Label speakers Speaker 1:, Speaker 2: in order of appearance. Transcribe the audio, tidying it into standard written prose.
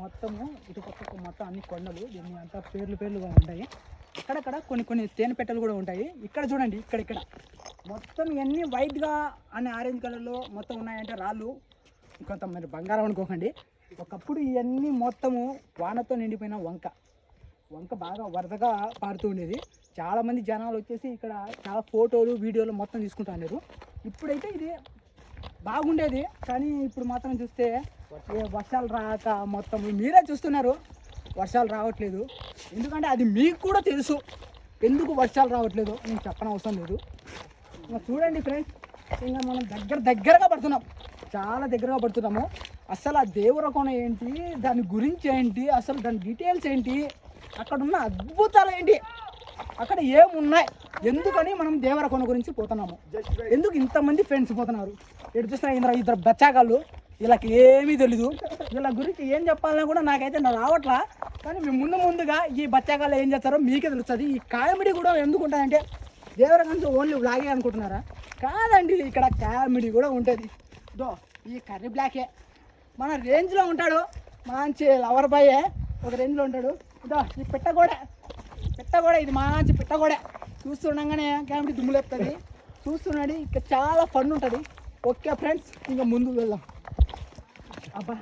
Speaker 1: మొత్తము ఇటు పక్కకు మొత్తం అన్ని కొండలు, దీన్ని అంతా పేర్లుగా ఉంటాయి. అక్కడక్కడ కొన్ని తేనె పెట్టెలు కూడా ఉంటాయి. ఇక్కడ చూడండి, ఇక్కడ మొత్తం ఇవన్నీ వైట్గా అనే ఆరెంజ్ కలర్లో మొత్తం ఉన్నాయంటే రాళ్ళు, కొంత మరి బంగారం అనుకోకండి. ఒకప్పుడు ఇవన్నీ మొత్తము వానతో నిండిపోయిన వంక బాగా వరదగా పారుతూ ఉండేది. చాలామంది జనాలు వచ్చేసి ఇక్కడ చాలా ఫోటోలు వీడియోలు మొత్తం తీసుకుంటా ఉన్నారు. ఇప్పుడైతే ఇది బాగుండేది, కానీ ఇప్పుడు మాత్రం చూస్తే వర్షాలు రాక మొత్తం మీరే చూస్తున్నారు, వర్షాలు రావట్లేదు. ఎందుకంటే అది మీకు కూడా తెలుసు ఎందుకు వర్షాలు రావట్లేదు, నేను చెప్పనవసరం లేదు. చూడండి ఫ్రెండ్స్, ఇంకా మనం దగ్గరగా పడుతున్నాం, చాలా దగ్గరగా పడుతున్నాము. అసలు ఆ దేవరకొన ఏంటి, దాని గురించి ఏంటి, అసలు దాని డీటెయిల్స్ ఏంటి, అక్కడ ఉన్న అద్భుతాలు ఏంటి, అక్కడ ఏమున్నాయి, ఎందుకని మనం దేవరకొన గురించి పోతున్నాము, ఎందుకు ఇంతమంది ఫ్రెండ్స్ పోతున్నారు. ఎటు చూసినా ఇద్దరు బచ్చాగాళ్ళు, వీళ్ళకి ఏమీ తెలీదు. వీళ్ళ గురించి ఏం చెప్పాలన్నా కూడా నాకైతే రావట్లా. కానీ మేము ముందుగా ఈ బచ్చాగాళ్ళు ఏం చేస్తారో మీకే తెలుస్తుంది. ఈ కామెడీ కూడా ఎందుకు ఉంటుందంటే దేవరకొన ఓన్లీ వ్లాగే అనుకుంటున్నారా? కాదండి, ఇక్కడ కామెడీ కూడా ఉంటుంది. ఈ కర్రీ బ్లాకే మన రేంజ్లో ఉంటాడు, మంచి లవర్ బాయే ఒక రేంజ్లో ఉంటాడు. ఈ పెట్టగోడ ఇది మంచి పెట్టగోడ, చూస్తుండగానే కామెడీ దుమ్ములేపుతుంది. చూస్తున్నాడు, ఇక్కడ చాలా ఫన్ ఉంటుంది. ఓకే ఫ్రెండ్స్, ఇంకా ముందుకు వెళ్దాం. అబ్బా